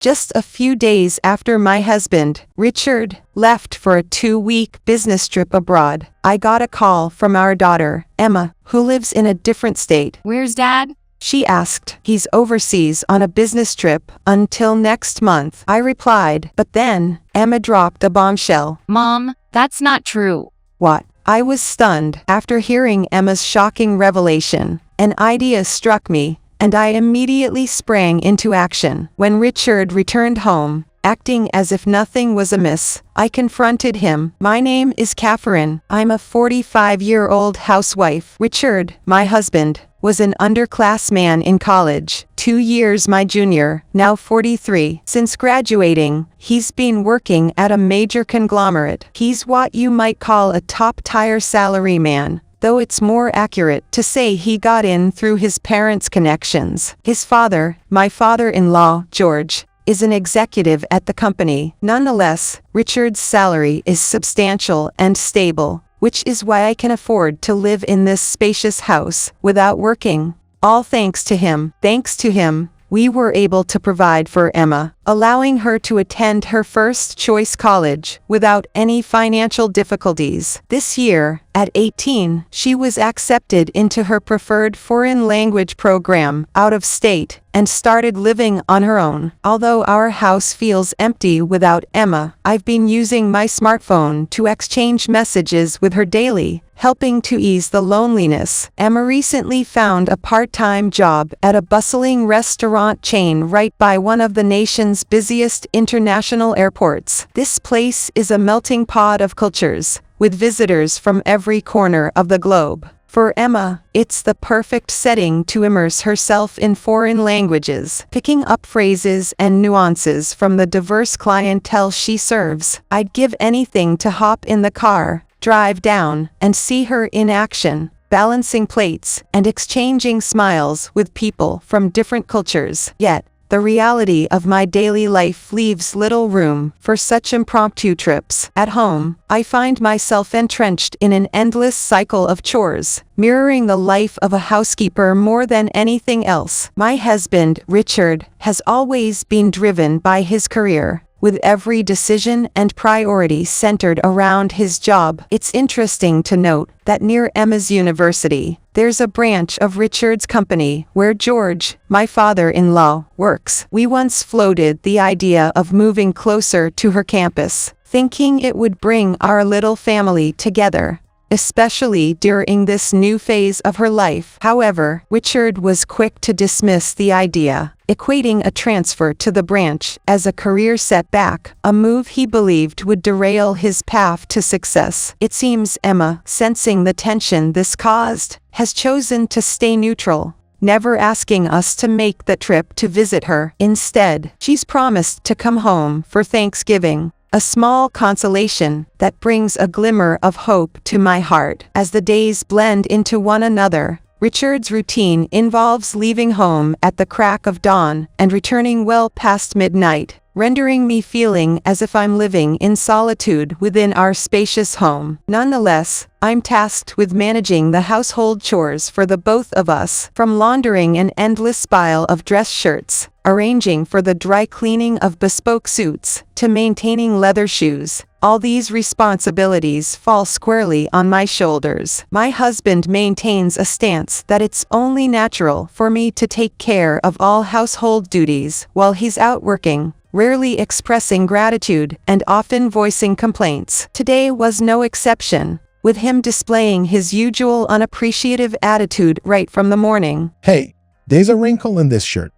Just a few days after my husband, Richard, left for a 2-week business trip abroad, I got a call from our daughter, Emma, who lives in a different state. "Where's Dad?" She asked. "He's overseas on a business trip until next month," I replied. But then, Emma dropped a bombshell. "Mom, that's not true." What? I was stunned. After hearing Emma's shocking revelation, an idea struck me, and I immediately sprang into action. When Richard returned home, acting as if nothing was amiss, I confronted him. "My name is Catherine. I'm a 45-year-old housewife. Richard, my husband, was an underclass man in college, 2 years my junior, now 43. Since graduating, he's been working at a major conglomerate. He's what you might call a top-tier salaryman, though it's more accurate to say he got in through his parents' connections. His father, my father-in-law, George, is an executive at the company. Nonetheless, Richard's salary is substantial and stable, which is why I can afford to live in this spacious house without working. All thanks to him. Thanks to him, we were able to provide for Emma, allowing her to attend her first-choice college without any financial difficulties. This year, at 18, she was accepted into her preferred foreign language program out of state and started living on her own. Although our house feels empty without Emma, I've been using my smartphone to exchange messages with her daily, helping to ease the loneliness. Emma recently found a part-time job at a bustling restaurant chain right by one of the nation's busiest international airports. This place is a melting pot of cultures, with visitors from every corner of the globe. For Emma, it's the perfect setting to immerse herself in foreign languages, picking up phrases and nuances from the diverse clientele she serves. I'd give anything to hop in the car, drive down, and see her in action, balancing plates and exchanging smiles with people from different cultures. Yet, the reality of my daily life leaves little room for such impromptu trips. At home, I find myself entrenched in an endless cycle of chores, mirroring the life of a housekeeper more than anything else. My husband, Richard, has always been driven by his career, with every decision and priority centered around his job. It's interesting to note that near Emma's university, there's a branch of Richard's company where George, my father-in-law, works. We once floated the idea of moving closer to her campus, thinking it would bring our little family together, especially during this new phase of her life. However, Richard was quick to dismiss the idea, equating a transfer to the branch as a career setback, a move he believed would derail his path to success. It seems Emma, sensing the tension this caused, has chosen to stay neutral, never asking us to make the trip to visit her. Instead, she's promised to come home for Thanksgiving, a small consolation that brings a glimmer of hope to my heart. As the days blend into one another, Richard's routine involves leaving home at the crack of dawn and returning well past midnight, rendering me feeling as if I'm living in solitude within our spacious home. Nonetheless, I'm tasked with managing the household chores for the both of us, from laundering an endless pile of dress shirts, arranging for the dry cleaning of bespoke suits, to maintaining leather shoes. All these responsibilities fall squarely on my shoulders. My husband maintains a stance that it's only natural for me to take care of all household duties while he's out working, rarely expressing gratitude and often voicing complaints. Today was no exception, with him displaying his usual unappreciative attitude right from the morning. "Hey, there's a wrinkle in this shirt.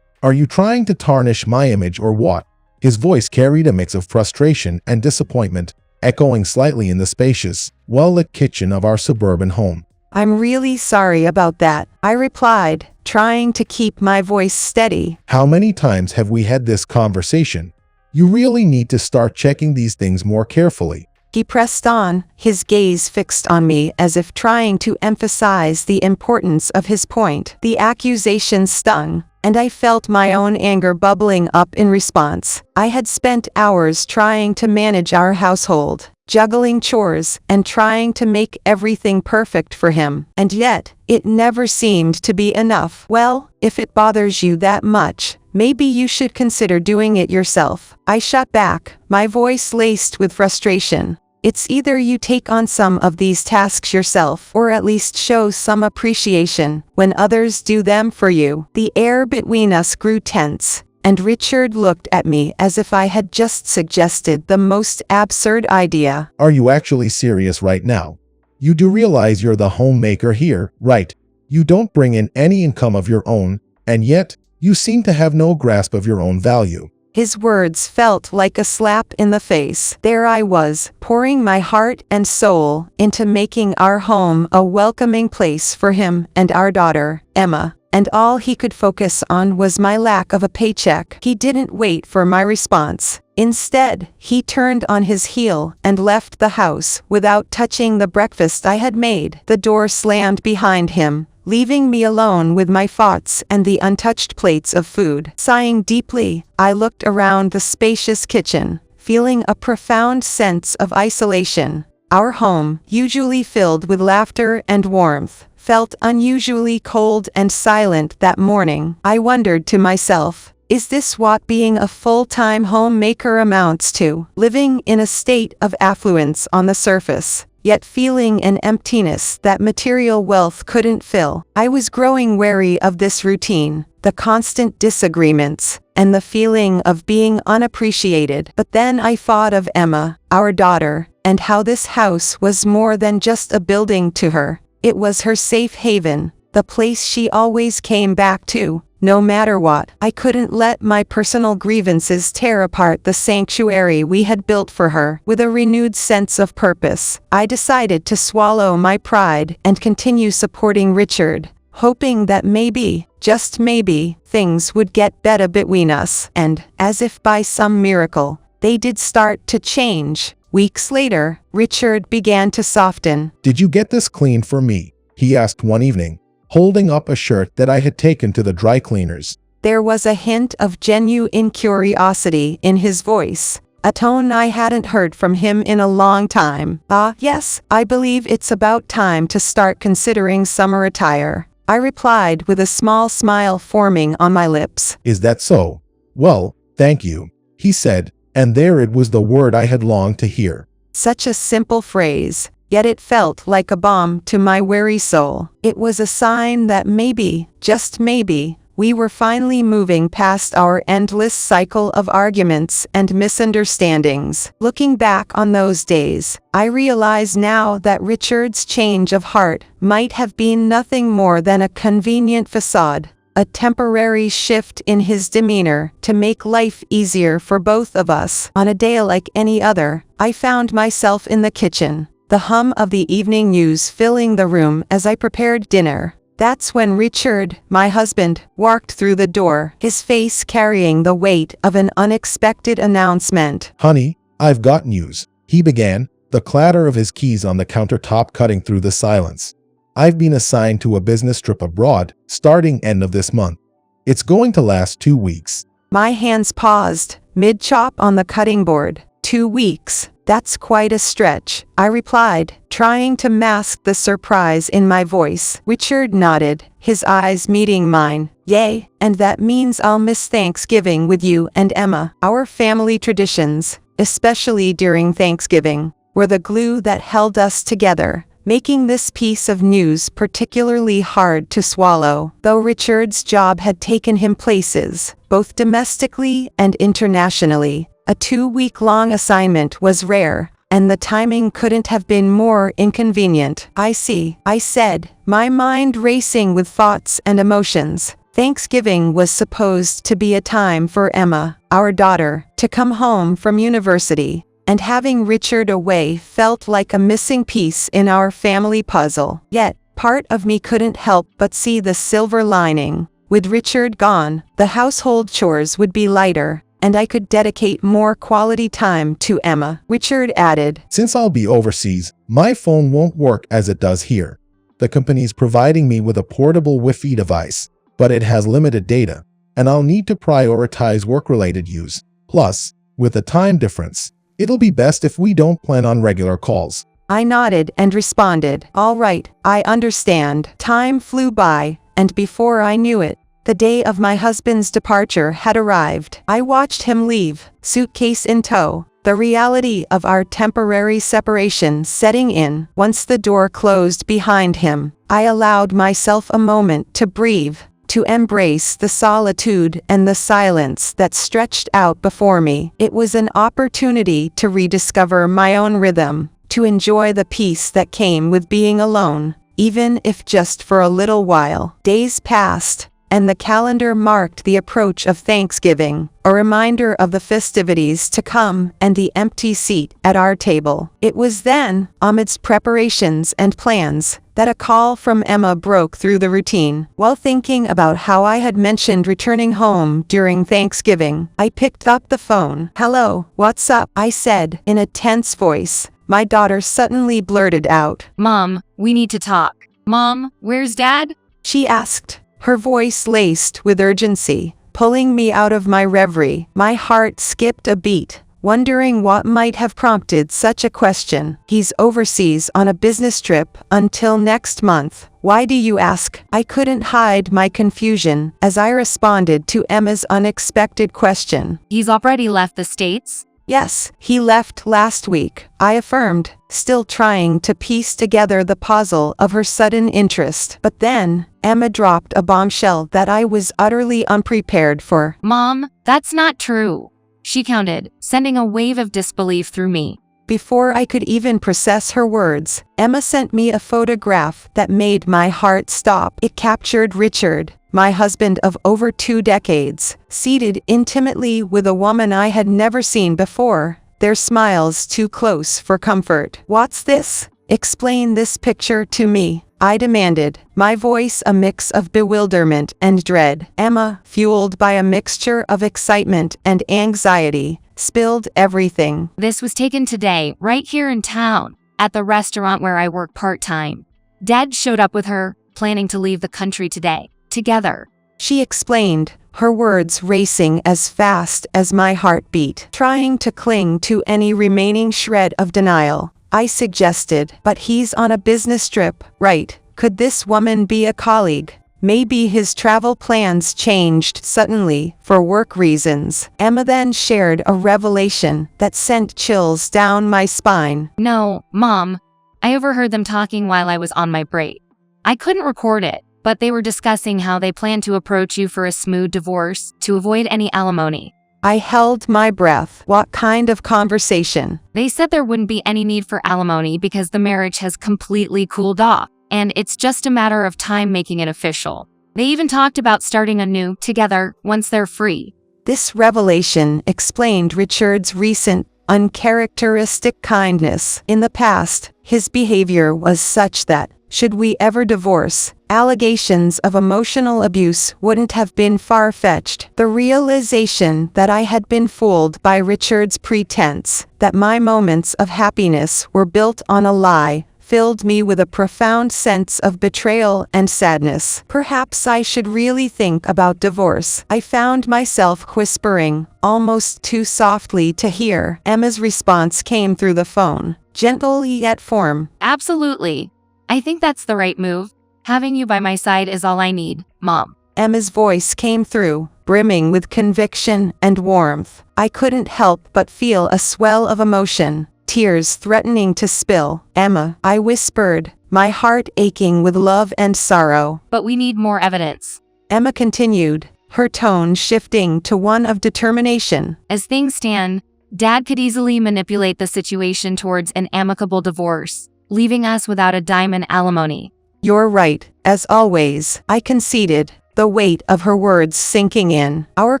Are you trying to tarnish my image or what?" His voice carried a mix of frustration and disappointment, echoing slightly in the spacious, well-lit kitchen of our suburban home. "I'm really sorry about that," I replied, trying to keep my voice steady. "How many times have we had this conversation? You really need to start checking these things more carefully." He pressed on, his gaze fixed on me as if trying to emphasize the importance of his point. The accusation stung, and I felt my own anger bubbling up in response. I had spent hours trying to manage our household, juggling chores, and trying to make everything perfect for him. And yet, it never seemed to be enough. "Well, if it bothers you that much, maybe you should consider doing it yourself. I shot back, my voice laced with frustration. It's either you take on some of these tasks yourself or at least show some appreciation when others do them for you. The air between us grew tense, and Richard looked at me as if I had just suggested the most absurd idea. Are you actually serious right now? You do realize you're the homemaker here, right? You don't bring in any income of your own, and yet, you seem to have no grasp of your own value. His words felt like a slap in the face. There I was, pouring my heart and soul into making our home a welcoming place for him and our daughter, Emma, and all he could focus on was my lack of a paycheck. He didn't wait for my response. Instead, he turned on his heel and left the house without touching the breakfast I had made. The door slammed behind him, leaving me alone with my thoughts and the untouched plates of food. Sighing deeply, I looked around the spacious kitchen, feeling a profound sense of isolation. Our home, usually filled with laughter and warmth, felt unusually cold and silent that morning. I wondered to myself, is this what being a full-time homemaker amounts to? Living in a state of affluence on the surface, yet feeling an emptiness that material wealth couldn't fill. I was growing wary of this routine, the constant disagreements, and the feeling of being unappreciated. But then I thought of Emma, our daughter, and how this house was more than just a building to her. It was her safe haven, the place she always came back to, no matter what. I couldn't let my personal grievances tear apart the sanctuary we had built for her. With a renewed sense of purpose, I decided to swallow my pride and continue supporting Richard, hoping that maybe, just maybe, things would get better between us. And, as if by some miracle, they did start to change. Weeks later, Richard began to soften. Did you get this clean for me? He asked one evening, holding up a shirt that I had taken to the dry cleaners. There was a hint of genuine curiosity in his voice, a tone I hadn't heard from him in a long time. Yes, I believe it's about time to start considering summer attire, I replied with a small smile forming on my lips. Is that so? Well, thank you, he said, and there it was, the word I had longed to hear. Such a simple phrase, yet it felt like a balm to my weary soul. It was a sign that maybe, just maybe, we were finally moving past our endless cycle of arguments and misunderstandings. Looking back on those days, I realize now that Richard's change of heart might have been nothing more than a convenient facade, a temporary shift in his demeanor to make life easier for both of us. On a day like any other, I found myself in the kitchen, the hum of the evening news filling the room as I prepared dinner. That's when Richard, my husband, walked through the door, his face carrying the weight of an unexpected announcement. Honey, I've got news, he began, the clatter of his keys on the countertop cutting through the silence. I've been assigned to a business trip abroad, starting end of this month. It's going to last 2 weeks. My hands paused, mid-chop on the cutting board. 2 weeks. That's quite a stretch, I replied, trying to mask the surprise in my voice. Richard nodded, his eyes meeting mine. Yay, and that means I'll miss Thanksgiving with you and Emma. Our family traditions, especially during Thanksgiving, were the glue that held us together, making this piece of news particularly hard to swallow. Though Richard's job had taken him places, both domestically and internationally, a 2-week-long assignment was rare, and the timing couldn't have been more inconvenient. I see, I said, my mind racing with thoughts and emotions. Thanksgiving was supposed to be a time for Emma, our daughter, to come home from university, and having Richard away felt like a missing piece in our family puzzle. Yet, part of me couldn't help but see the silver lining. With Richard gone, the household chores would be lighter, and I could dedicate more quality time to Emma. Richard added, Since I'll be overseas, my phone won't work as it does here. The company's providing me with a portable Wi-Fi device, but it has limited data, and I'll need to prioritize work-related use. Plus, with the time difference, it'll be best if we don't plan on regular calls. I nodded and responded, all right, I understand. Time flew by, and before I knew it, The day of my husband's departure had arrived. I watched him leave, suitcase in tow, the reality of our temporary separation setting in. Once the door closed behind him, I allowed myself a moment to breathe, to embrace the solitude and the silence that stretched out before me. It was an opportunity to rediscover my own rhythm, to enjoy the peace that came with being alone, even if just for a little while. Days passed, and the calendar marked the approach of Thanksgiving, a reminder of the festivities to come and the empty seat at our table. It was then, amidst preparations and plans, that a call from Emma broke through the routine. While thinking about how I had mentioned returning home during Thanksgiving, I picked up the phone. "Hello, what's up?" I said in a tense voice. My daughter suddenly blurted out. Mom, we need to talk. Mom, where's Dad? She asked, her voice laced with urgency, pulling me out of my reverie. My heart skipped a beat, wondering what might have prompted such a question. "He's overseas on a business trip until next month. Why do you ask?" I couldn't hide my confusion as I responded to Emma's unexpected question. He's already left the States? "Yes, he left last week," I affirmed, still trying to piece together the puzzle of her sudden interest. But then, Emma dropped a bombshell that I was utterly unprepared for. Mom, that's not true. She counted, sending a wave of disbelief through me. Before I could even process her words, Emma sent me a photograph that made my heart stop. It captured Richard, my husband of over 2 decades, seated intimately with a woman I had never seen before, their smiles too close for comfort. "What's this? Explain this picture to me," I demanded, my voice a mix of bewilderment and dread. Emma, fueled by a mixture of excitement and anxiety, spilled everything. This was taken today, right here in town, at the restaurant where I work part-time. Dad showed up with her, planning to leave the country today, together. She explained, her words racing as fast as my heartbeat. Trying to cling to any remaining shred of denial, I suggested, "But he's on a business trip, right? Could this woman be a colleague? Maybe his travel plans changed suddenly for work reasons." Emma then shared a revelation that sent chills down my spine. No, Mom. I overheard them talking while I was on my break. I couldn't record it, but they were discussing how they plan to approach you for a smooth divorce to avoid any alimony. I held my breath. What kind of conversation? They said there wouldn't be any need for alimony because the marriage has completely cooled off, and it's just a matter of time making it official. They even talked about starting anew together once they're free. This revelation explained Richard's recent, uncharacteristic kindness. In the past, his behavior was such that, should we ever divorce, allegations of emotional abuse wouldn't have been far-fetched. The realization that I had been fooled by Richard's pretense, that my moments of happiness were built on a lie, filled me with a profound sense of betrayal and sadness. Perhaps I should really think about divorce, I found myself whispering, almost too softly to hear. Emma's response came through the phone, gentle yet firm. Absolutely. I think that's the right move. Having you by my side is all I need, Mom. Emma's voice came through, brimming with conviction and warmth. I couldn't help but feel a swell of emotion, tears threatening to spill. "Emma," I whispered, my heart aching with love and sorrow. But we need more evidence. Emma continued, her tone shifting to one of determination. As things stand, Dad could easily manipulate the situation towards an amicable divorce, leaving us without a dime in alimony. "You're right, as always," I conceded, the weight of her words sinking in. Our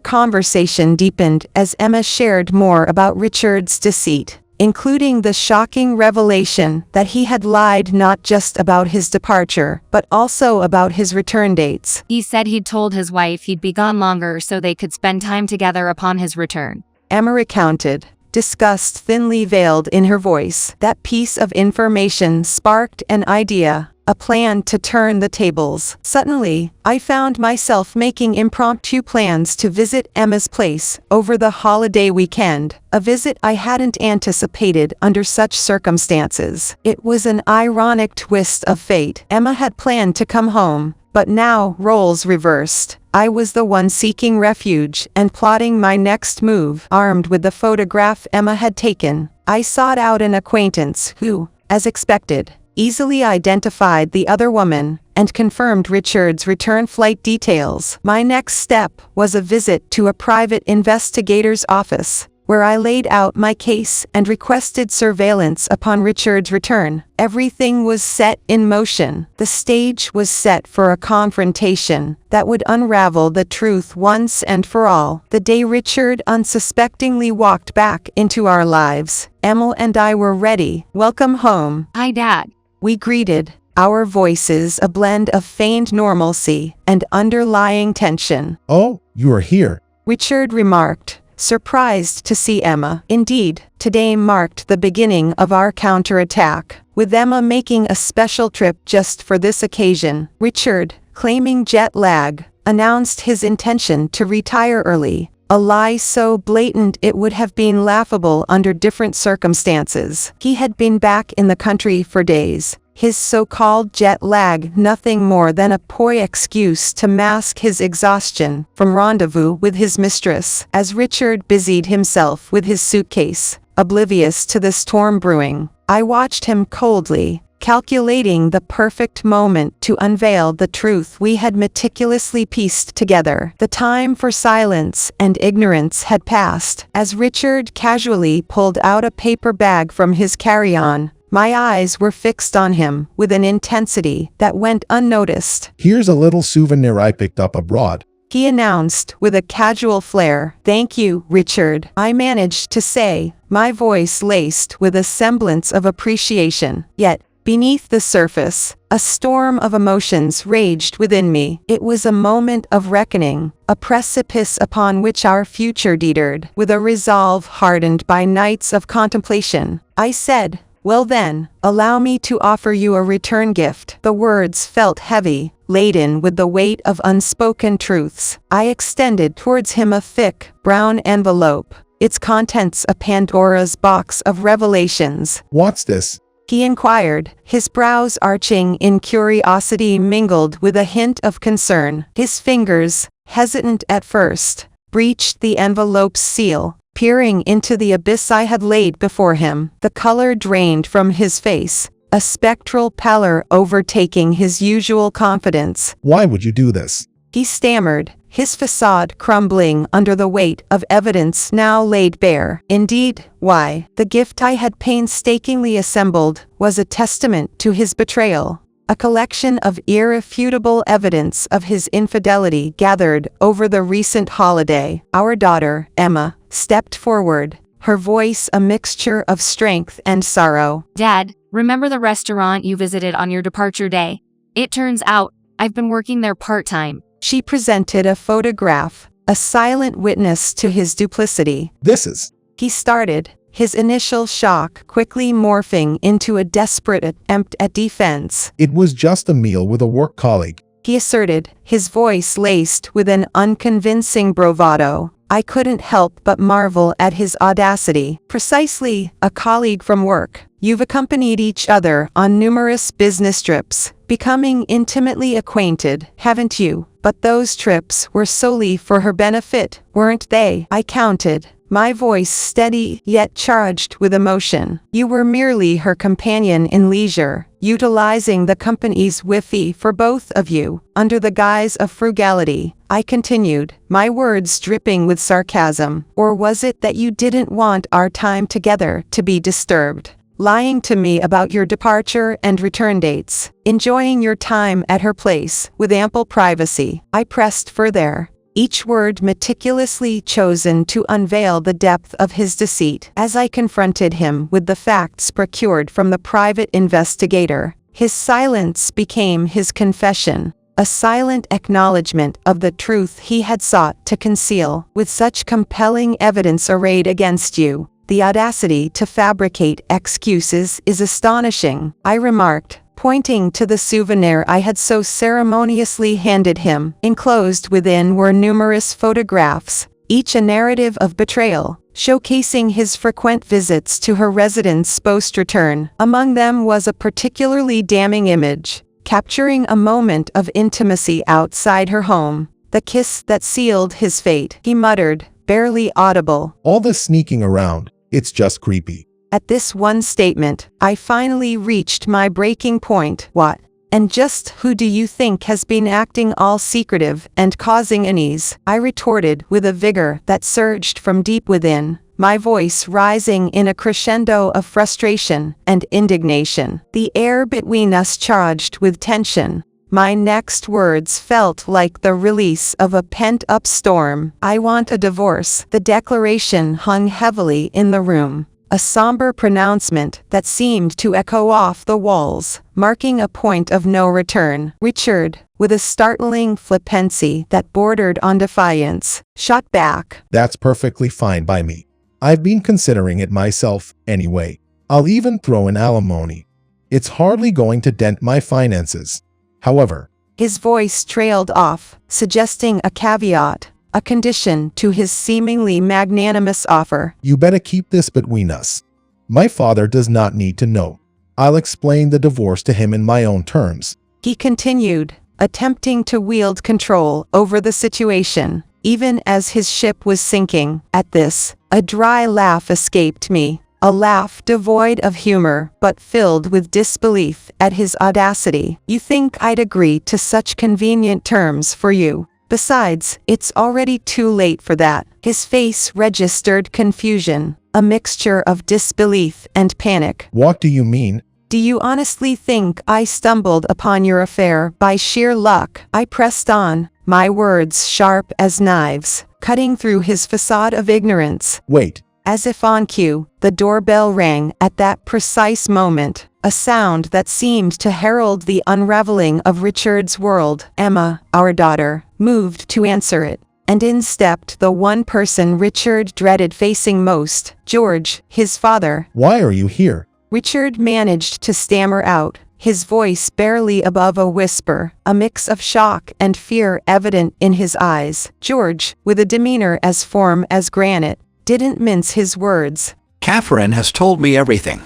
conversation deepened as Emma shared more about Richard's deceit, including the shocking revelation that he had lied not just about his departure, but also about his return dates. He said he'd told his wife he'd be gone longer so they could spend time together upon his return. Emma recounted, disgust thinly veiled in her voice. That piece of information sparked an idea, a plan to turn the tables. Suddenly, I found myself making impromptu plans to visit Emma's place over the holiday weekend, a visit I hadn't anticipated under such circumstances. It was an ironic twist of fate. Emma had planned to come home, but now roles reversed. I was the one seeking refuge and plotting my next move. Armed with the photograph Emma had taken, I sought out an acquaintance who, as expected, easily identified the other woman and confirmed Richard's return flight details. My next step was a visit to a private investigator's office, where I laid out my case and requested surveillance upon Richard's return. Everything was set in motion. The stage was set for a confrontation that would unravel the truth once and for all. The day Richard unsuspectingly walked back into our lives, Emil and I were ready. "Welcome home." Hi, Dad. We greeted, our voices a blend of feigned normalcy and underlying tension. "Oh, you are here." Richard remarked, surprised to see Emma. Indeed, today marked the beginning of our counterattack, with Emma making a special trip just for this occasion. Richard, claiming jet lag, announced his intention to retire early, a lie so blatant it would have been laughable under different circumstances. He had been back in the country for days, his so-called jet lag nothing more than a coy excuse to mask his exhaustion from rendezvous with his mistress. As Richard busied himself with his suitcase, oblivious to the storm brewing, I watched him coldly, calculating the perfect moment to unveil the truth we had meticulously pieced together. The time for silence and ignorance had passed. As Richard casually pulled out a paper bag from his carry-on, my eyes were fixed on him with an intensity that went unnoticed. "Here's a little souvenir I picked up abroad," he announced with a casual flair. "Thank you, Richard," I managed to say, my voice laced with a semblance of appreciation. Yet, beneath the surface, a storm of emotions raged within me. It was a moment of reckoning, a precipice upon which our future teetered. With a resolve hardened by nights of contemplation, I said, "Well then, allow me to offer you a return gift." The words felt heavy, laden with the weight of unspoken truths. I extended towards him a thick, brown envelope, its contents a Pandora's box of revelations. "What's this?" he inquired, his brows arching in curiosity mingled with a hint of concern. His fingers, hesitant at first, breached the envelope's seal, peering into the abyss I had laid before him. The color drained from his face, a spectral pallor overtaking his usual confidence. "Why would you do this?" he stammered, his facade crumbling under the weight of evidence now laid bare. Indeed, why? The gift I had painstakingly assembled was a testament to his betrayal, a collection of irrefutable evidence of his infidelity gathered over the recent holiday. Our daughter, Emma, stepped forward, her voice a mixture of strength and sorrow. Dad, remember the restaurant you visited on your departure day? It turns out, I've been working there part-time. She presented a photograph, a silent witness to his duplicity. "This is..." he started, his initial shock quickly morphing into a desperate attempt at defense. "It was just a meal with a work colleague." He asserted, his voice laced with an unconvincing bravado. I couldn't help but marvel at his audacity. "Precisely, a colleague from work. You've accompanied each other on numerous business trips, becoming intimately acquainted, haven't you? But those trips were solely for her benefit, weren't they?" I counted, my voice steady yet charged with emotion. "You were merely her companion in leisure, utilizing the company's Wi-Fi for both of you, under the guise of frugality," I continued, my words dripping with sarcasm. "Or was it that you didn't want our time together to be disturbed, lying to me about your departure and return dates, enjoying your time at her place with ample privacy?" I pressed further, each word meticulously chosen to unveil the depth of his deceit. As I confronted him with the facts procured from the private investigator, his silence became his confession, a silent acknowledgement of the truth he had sought to conceal. "With such compelling evidence arrayed against you, the audacity to fabricate excuses is astonishing," I remarked, pointing to the souvenir I had so ceremoniously handed him. Enclosed within were numerous photographs, each a narrative of betrayal, showcasing his frequent visits to her residence post-return. Among them was a particularly damning image, capturing a moment of intimacy outside her home, the kiss that sealed his fate, he muttered, barely audible. All this sneaking around, it's just creepy. At this one statement, I finally reached my breaking point. What? And just who do you think has been acting all secretive and causing unease? I retorted with a vigor that surged from deep within, my voice rising in a crescendo of frustration and indignation. The air between us charged with tension. My next words felt like the release of a pent-up storm. I want a divorce. The declaration hung heavily in the room, a somber pronouncement that seemed to echo off the walls, marking a point of no return. Richard, with a startling flippancy that bordered on defiance, shot back. That's perfectly fine by me. I've been considering it myself, anyway. I'll even throw in alimony. It's hardly going to dent my finances. However, his voice trailed off, suggesting a caveat, a condition to his seemingly magnanimous offer. You better keep this between us. My father does not need to know. I'll explain the divorce to him in my own terms. He continued, attempting to wield control over the situation, even as his ship was sinking. At this, a dry laugh escaped me. A laugh devoid of humor, but filled with disbelief at his audacity. You think I'd agree to such convenient terms for you? Besides, it's already too late for that. His face registered confusion, a mixture of disbelief and panic. What do you mean? Do you honestly think I stumbled upon your affair by sheer luck? I pressed on, my words sharp as knives, cutting through his facade of ignorance. Wait. As if on cue, the doorbell rang at that precise moment, a sound that seemed to herald the unraveling of Richard's world. Emma, our daughter, moved to answer it, and in stepped the one person Richard dreaded facing most, George, his father. Why are you here? Richard managed to stammer out, his voice barely above a whisper, a mix of shock and fear evident in his eyes. George, with a demeanor as firm as granite, didn't mince his words. Catherine has told me everything.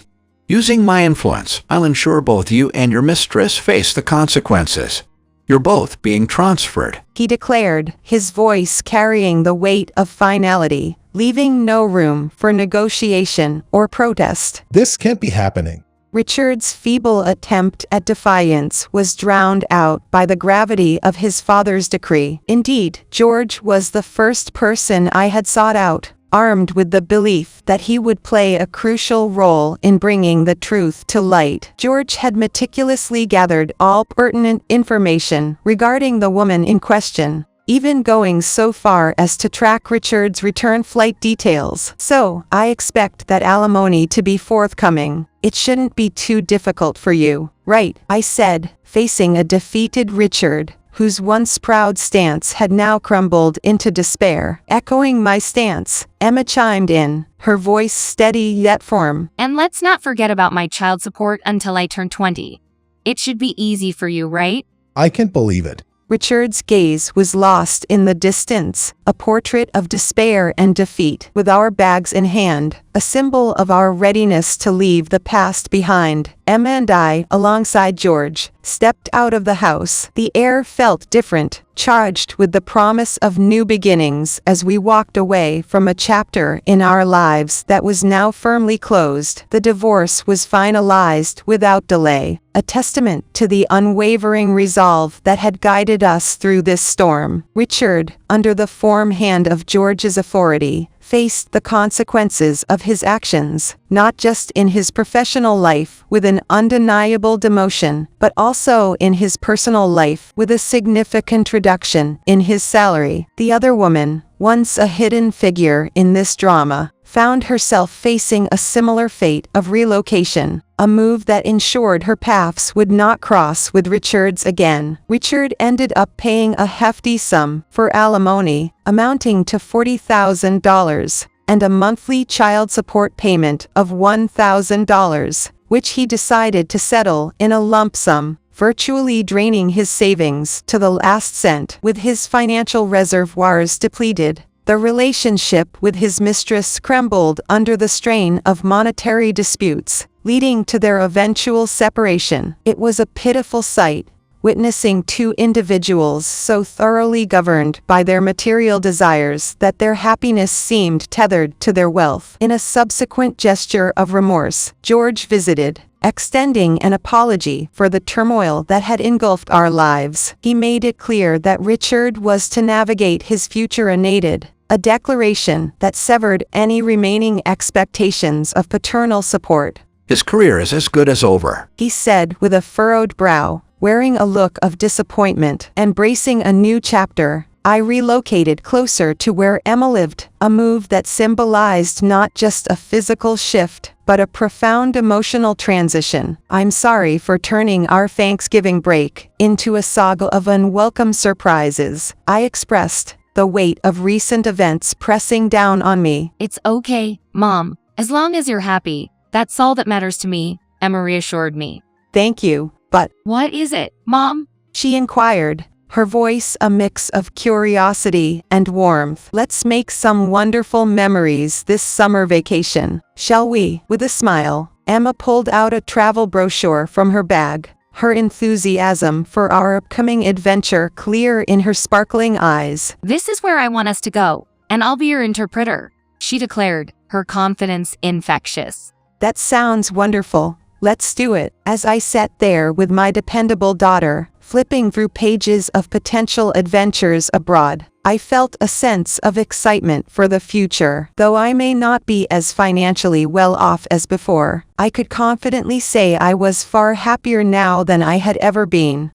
Using my influence, I'll ensure both you and your mistress face the consequences. You're both being transferred, he declared, his voice carrying the weight of finality, leaving no room for negotiation or protest. This can't be happening. Richard's feeble attempt at defiance was drowned out by the gravity of his father's decree. Indeed, George was the first person I had sought out, armed with the belief that he would play a crucial role in bringing the truth to light. George had meticulously gathered all pertinent information regarding the woman in question, even going so far as to track Richard's return flight details. So, I expect that alimony to be forthcoming. It shouldn't be too difficult for you, right? I said, facing a defeated Richard, whose once proud stance had now crumbled into despair. Echoing my stance, Emma chimed in, her voice steady yet firm. And let's not forget about my child support until I turn 20. It should be easy for you, right? I can't believe it. Richard's gaze was lost in the distance, a portrait of despair and defeat. With our bags in hand, a symbol of our readiness to leave the past behind, Emma and I, alongside George, stepped out of the house. The air felt different, charged with the promise of new beginnings as we walked away from a chapter in our lives that was now firmly closed. The divorce was finalized without delay, a testament to the unwavering resolve that had guided us through this storm. Richard, under the firm hand of George's authority, faced the consequences of his actions, not just in his professional life with an undeniable demotion, but also in his personal life with a significant reduction in his salary. The other woman, once a hidden figure in this drama, found herself facing a similar fate of relocation, a move that ensured her paths would not cross with Richard's again. Richard ended up paying a hefty sum for alimony, amounting to $40,000, and a monthly child support payment of $1,000, which he decided to settle in a lump sum, virtually draining his savings to the last cent. With his financial reservoirs depleted, the relationship with his mistress crumbled under the strain of monetary disputes, leading to their eventual separation. It was a pitiful sight, witnessing two individuals so thoroughly governed by their material desires that their happiness seemed tethered to their wealth. In a subsequent gesture of remorse, George visited, extending an apology for the turmoil that had engulfed our lives. He made it clear that Richard was to navigate his future unaided, a declaration that severed any remaining expectations of paternal support. His career is as good as over, He said with a furrowed brow, wearing a look of disappointment. Embracing a new chapter, I relocated closer to where Emma lived, a move that symbolized not just a physical shift, but a profound emotional transition. I'm sorry for turning our Thanksgiving break into a saga of unwelcome surprises, I expressed, the weight of recent events pressing down on me. It's okay, Mom. As long as you're happy, that's all that matters to me, Emma reassured me. Thank you, but What is it, Mom? she inquired, her voice a mix of curiosity and warmth. Let's make some wonderful memories this summer vacation, shall we? With a smile, Emma pulled out a travel brochure from her bag, her enthusiasm for our upcoming adventure clear in her sparkling eyes. This is where I want us to go, and I'll be your interpreter, she declared, her confidence infectious. That sounds wonderful. Let's do it. As I sat there with my dependable daughter, flipping through pages of potential adventures abroad, I felt a sense of excitement for the future. Though I may not be as financially well off as before, I could confidently say I was far happier now than I had ever been.